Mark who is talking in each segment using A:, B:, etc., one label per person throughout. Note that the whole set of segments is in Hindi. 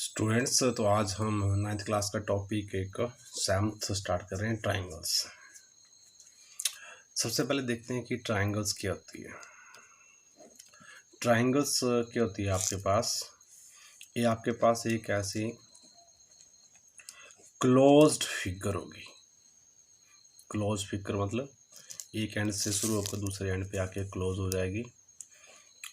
A: स्टूडेंट्स, तो आज हम 9th क्लास का टॉपिक एक 7th स्टार्ट कर रहे हैं, ट्राइंगल्स। सबसे पहले देखते हैं कि ट्राइंगल्स क्या होती है। ट्राइंगल्स क्या होती है आपके पास, ये आपके पास एक ऐसी क्लोज्ड फिगर होगी। क्लोज फिगर मतलब एक एंड से शुरू होकर दूसरे एंड पे आके क्लोज हो जाएगी।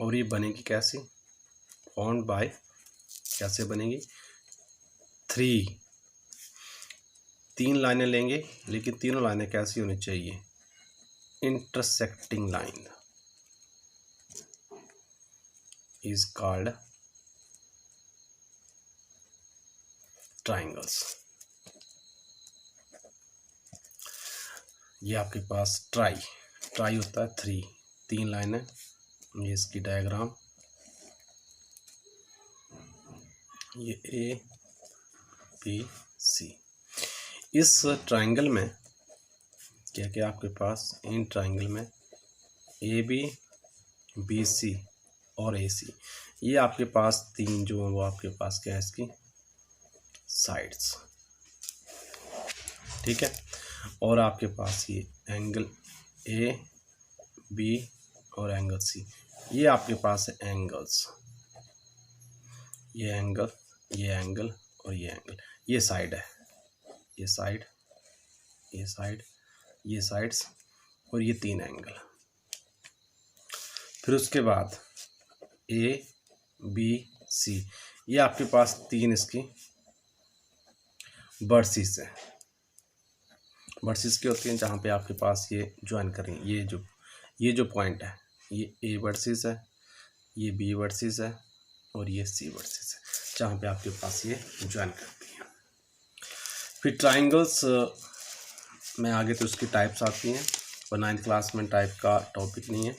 A: और ये बनेगी कैसे, फाउंड बाय, कैसे बनेगी, तीन लाइनें लेंगे, लेकिन तीनों लाइनें कैसी होनी चाहिए, intersecting line is called triangles. ये आपके पास ट्राई होता है तीन लाइनें। ये इसकी डायग्राम, ये ए बी सी। इस ट्राइंगल में क्या क्या आपके पास, इन ट्राइंगल में ए बी सी और ए सी, ये आपके पास तीन जो है वो आपके पास क्या है, इसकी साइड्स, ठीक है। और आपके पास ये एंगल ए बी और एंगल सी, ये आपके पास है एंगल्स, ये एंगल, ये एंगल और ये एंगल, ये साइड है, ये साइड, ये साइड, ये साइड्स और ये तीन एंगल। फिर उसके बाद ए बी सी, ये आपके पास तीन इसकी वर्सेस है। वर्सेस क्या होती हैं, जहाँ पे आपके पास ये ज्वाइन करें, ये जो पॉइंट है, ये ए वर्सेस है, ये बी वर्सेस है और ये सी वर्सेस है, जहाँ पे आपके पास ये ज्वाइन करती हैं। फिर ट्राइंगल्स में आगे तो उसकी टाइप्स आती हैं, और 9th क्लास में टाइप का टॉपिक नहीं है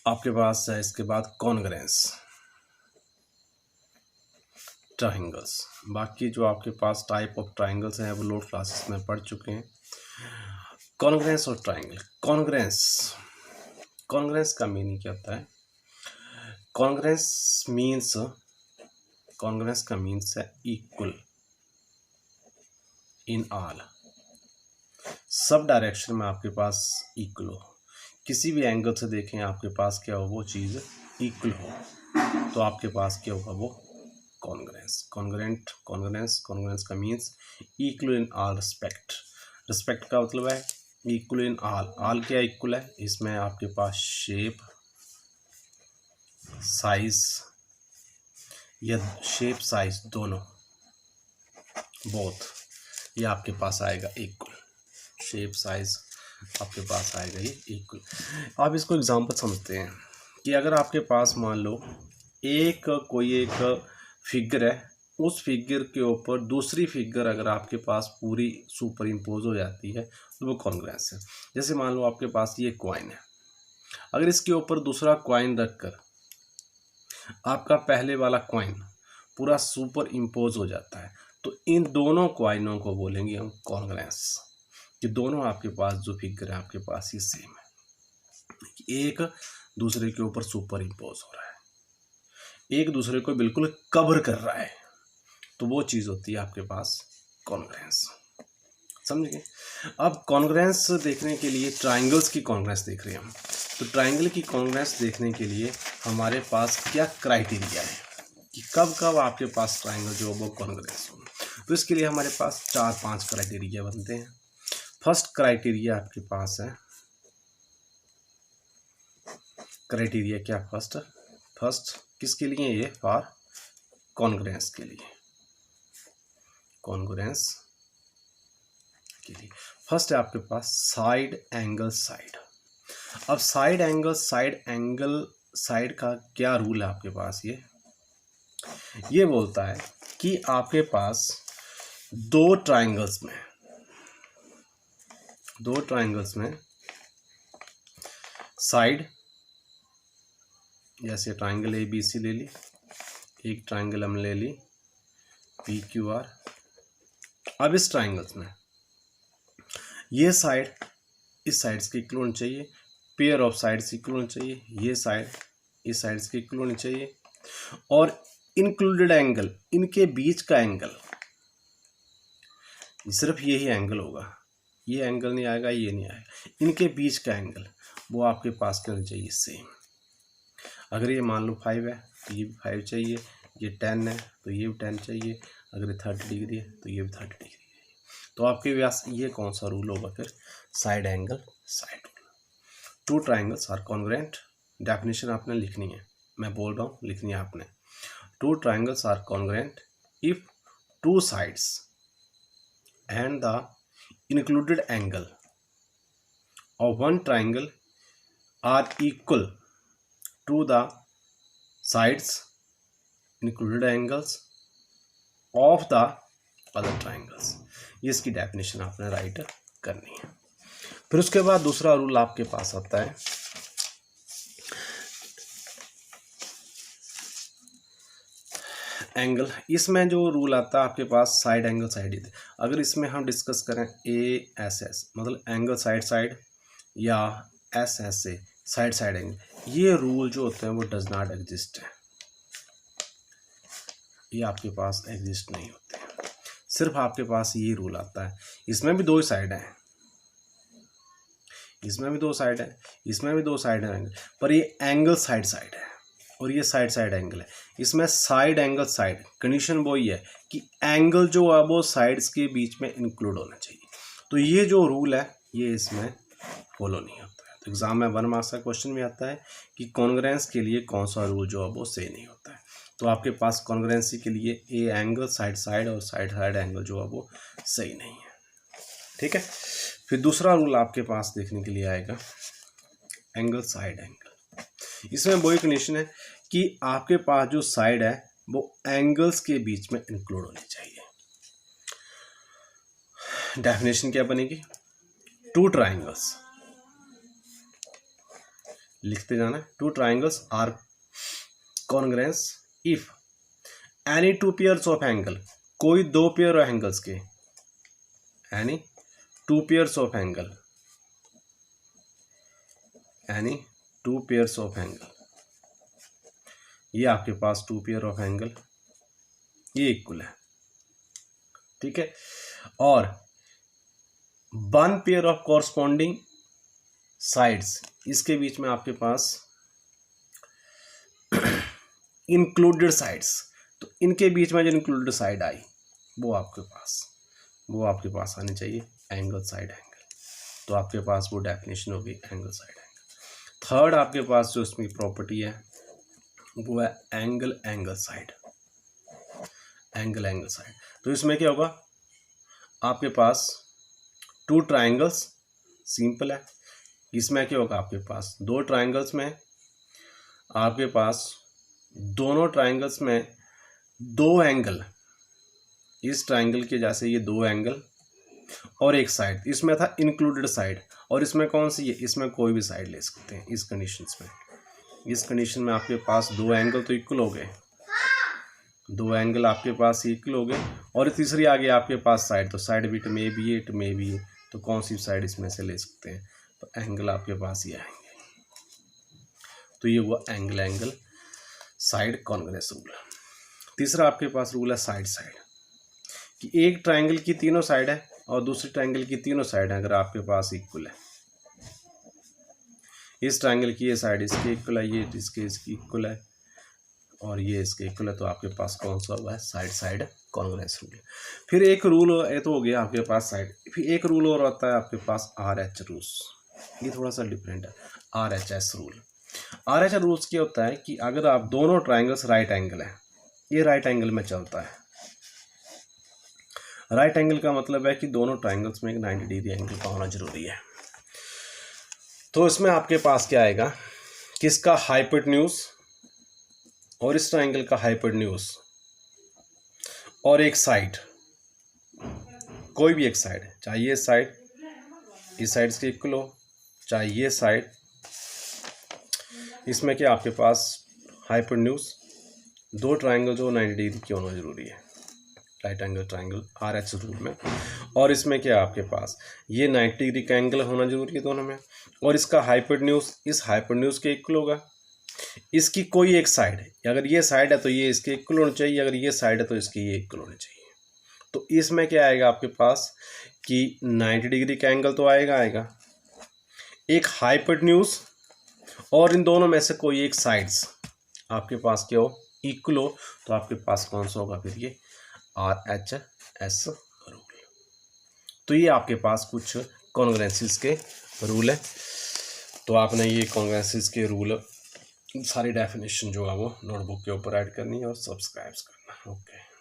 A: आपके पास है। इसके बाद कॉन्ग्रेंस ट्राइंगल्स, बाकी जो आपके पास टाइप ऑफ ट्राइंगल्स हैं वो लोड क्लासेस में पढ़ चुके हैं। कॉन्ग्रेंस और ट्राइंगल। कॉन्ग्रेंस का मीनिंग क्या होता है, कॉन्ग्रेंस का मीन्स है equal in all, sub direction में आपके पास इक्वल हो, किसी भी एंगल से देखें आपके पास क्या हो, वो चीज़ इक्वल हो, तो आपके पास क्या होगा, वो कॉन्ग्रेंस का means equal in all respect का मतलब है इक्वल इन ऑल क्या इक्वल है, इसमें आपके पास शेप, साइज या शेप साइज दोनों, बोथ, ये आपके पास आएगा इक्वल, शेप साइज आपके पास आएगा ये इक्वल। आप इसको एग्जांपल समझते हैं कि अगर आपके पास मान लो कोई एक फिगर है, उस फिगर के ऊपर दूसरी फिगर अगर आपके पास पूरी सुपर इम्पोज हो जाती है तो वो कॉन्ग्रेंस है। जैसे मान लो आपके पास ये कॉइन है, अगर इसके ऊपर दूसरा कॉइन रखकर आपका पहले वाला कॉइन पूरा सुपर इम्पोज हो जाता है, तो इन दोनों कॉइनों को बोलेंगे हम कॉन्ग्रेंस, कि दोनों आपके पास जो फिगर है आपके पास ही सेम है, एक दूसरे के ऊपर सुपर इम्पोज हो रहा है, एक दूसरे को बिल्कुल कवर कर रहा है, तो वो चीज़ होती है आपके पास कॉन्ग्रेंस। समझ गए। अब कॉन्ग्रेंस देखने के लिए ट्राइंगल्स की कॉन्ग्रेंस देख रहे हैं हम, तो ट्राइंगल की कॉन्ग्रेंस देखने के लिए हमारे पास क्या क्राइटेरिया है कि कब कब आपके पास ट्राइंगल जो वो कॉन्ग्रेंस हो। तो इसके लिए हमारे पास 4-5 क्राइटेरिया बनते हैं। फर्स्ट क्राइटेरिया आपके पास है, क्राइटेरिया क्या, फर्स्ट किसके लिए, ये फॉर कॉन्ग्रेंस के लिए, कॉन्ग्रेंस के लिए फर्स्ट है आपके पास साइड एंगल साइड। अब साइड एंगल साइड का क्या रूल है आपके पास, ये बोलता है कि आपके पास दो ट्राइंगल्स में साइड, जैसे ट्राइंगल ए बी सी ले ली, एक ट्राइंगल हम ले ली पी क्यू आर। अब इस ट्राइंगल्स में ये साइड इस साइड्स की इक्वल होनी चाहिए, पेयर ऑफ साइड्स इक्वल होनी चाहिए, ये साइड इस साइड्स की इक्वल होनी चाहिए, और इंक्लूडेड एंगल, इनके बीच का एंगल, सिर्फ यही एंगल होगा, ये एंगल नहीं आएगा, ये नहीं आएगा, इनके बीच का एंगल वो आपके पास क्या होना चाहिए, सेम। अगर ये मान लो 5 है तो ये भी 5 चाहिए, ये 10 है तो ये भी 10 चाहिए, अगर ये 30 डिग्री है तो ये भी 30 डिग्री है। तो आपके पास ये कौन सा रूल होगा फिर, side angle side rule. Two triangles are congruent, definition आपने लिखनी है, मैं बोल रहा हूँ लिखनी है आपने। Two triangles are congruent if two sides and the included angle of one triangle are equal to the sides included angles of the other triangles। ये इसकी डेफिनेशन आपने राइट करनी है। फिर उसके बाद दूसरा रूल आपके पास आता है एंगल। इसमें जो रूल आता है आपके पास साइड एंगल साइड, अगर इसमें हम डिस्कस करें ए एस एस मतलब एंगल साइड साइड या S S A side side angle, ये रूल जो होते हैं वो डज नॉट एग्जिस्ट है, ये आपके पास एग्जिस्ट नहीं होते हैं। सिर्फ आपके पास ये रूल आता है, इसमें भी दो ही साइड हैं, इसमें भी दो साइड है, इसमें भी दो साइड है, पर ये एंगल साइड साइड है और ये साइड साइड एंगल है। इसमें साइड एंगल साइड कंडीशन वो ही है कि एंगल जो है वो साइड्स के बीच में इंक्लूड होना चाहिए। तो ये जो रूल है ये इसमें फॉलो नहीं होता है। तो एग्जाम में 1 मार्क्स का क्वेश्चन में आता है कि कॉन्ग्रुएंस के लिए कौन सा रूल जो है वो सही नहीं होता है। तो आपके पास कॉन्ग्रुएंसी के लिए ए एंगल साइड साइड और साइड साइड एंगल जो है वो सही नहीं है, ठीक है। फिर दूसरा रूल आपके पास देखने के लिए आएगा एंगल साइड एंगल। इसमें वही कंडीशन है कि आपके पास जो साइड है वो एंगल्स के बीच में इंक्लूड होनी चाहिए। डेफिनेशन क्या बनेगी, टू ट्राइंगल्स, लिखते जाना, two triangles are congruent if any two pairs of angle, कोई दो पेयर ऑफ एंगल्स के, any two pairs of angle, any two pairs of angle, ये आपके पास टू पेयर ऑफ एंगल ये इक्वल है, ठीक है। और one pair of corresponding sides, इसके बीच में आपके पास इंक्लूडेड साइड्स, तो इनके बीच में जो इंक्लूडेड साइड आई वो आपके पास आनी चाहिए एंगल साइड एंगल। तो आपके पास वो डेफिनेशन होगी एंगल साइड एंगल। थर्ड आपके पास जो इसमें प्रॉपर्टी है वो है angle angle side, angle angle side. तो इसमें क्या होगा, आपके पास टू ट्राइंगल्स, सिंपल है, इसमें क्या होगा आपके पास दो ट्राइंगल्स में, आपके पास दोनों ट्राइंगल्स में दो एंगल, इस ट्राइंगल के जैसे ये दो एंगल और एक साइड, इसमें था इंक्लूडेड साइड, और इसमें कौन सी है, इसमें कोई भी साइड ले सकते हैं इस कंडीशंस में। इस कंडीशन में आपके पास दो एंगल तो इक्वल हो गए, दो एंगल आपके पास इक्वल हो गए, और तीसरी आ गई आपके पास साइड, तो साइड भी इट में भी, इट में भी, तो कौन सी साइड इसमें से ले सकते हैं, तो एंगल आपके पास ये आएंगे। तो ये हुआ angle angle side congruence rule. तीसरा आपके पास रूल है साइड साइड, कि एक ट्राइंगल की तीनों साइड है और दूसरी ट्राइंगल की तीनों साइड है अगर आपके पास इक्वल है, इस ट्राइंगल की ये साइड इसके इक्वल है, ये इसके इक्वल है, और ये इसके इक्वल है, तो आपके पास कौन सा हुआ है, साइड साइड कॉन्ग्रुएंस रूल। फिर एक रूल ये तो हो गया आपके पास साइड, फिर एक रूल और आता है आपके पास RH रूल्स, ये थोड़ा सा डिफरेंट है, RHS रूल। RH रूल्स क्या होता है कि अगर आप दोनों ट्राइंगल्स राइट एंगल है, ये राइट एंगल में चलता है, राइट एंगल का मतलब है कि दोनों ट्राइंगल्स में एक 90 डिग्री एंगल का होना जरूरी है। तो इसमें आपके पास क्या आएगा, किसका हाइपोटेन्यूज और इस ट्राइंगल का हाइपोटेन्यूज, और एक साइड, कोई भी एक साइड, चाहे ये साइड इस साइड के इक्वल हो, चाहे ये साइड, इसमें क्या आपके पास हाइपोटेन्यूज, दो ट्राइंगल जो 90 डिग्री की होना जरूरी है right angle triangle RH rule में। और इसमें क्या आपके पास ये 90 डिग्री का एंगल होना जरूरी है दोनों में, और इसका हाइपोटेन्यूज इस हाइपोटेन्यूज के इक्वल होगा, इसकी कोई एक साइड है, अगर ये साइड है तो ये इसके इक्वल होनी चाहिए, अगर ये साइड है तो इसकी ये इक्वल होनी चाहिए। तो इसमें क्या आएगा आपके पास कि 90 डिग्री का एंगल तो आएगा। एक हाइपोटेन्यूज और इन दोनों में से कोई एक साइड्स आपके पास क्या हो, इक्वल हो, तो आपके पास कौन सा होगा फिर, ये RHS रूल। तो ये आपके पास कुछ कॉन्ग्रुएंसीज के रूल है। तो आपने ये कॉन्ग्रुएंसीज के रूल सारी डेफिनेशन जो है वो नोटबुक के ऊपर ऐड करनी है और सब्सक्राइब करना। ओके।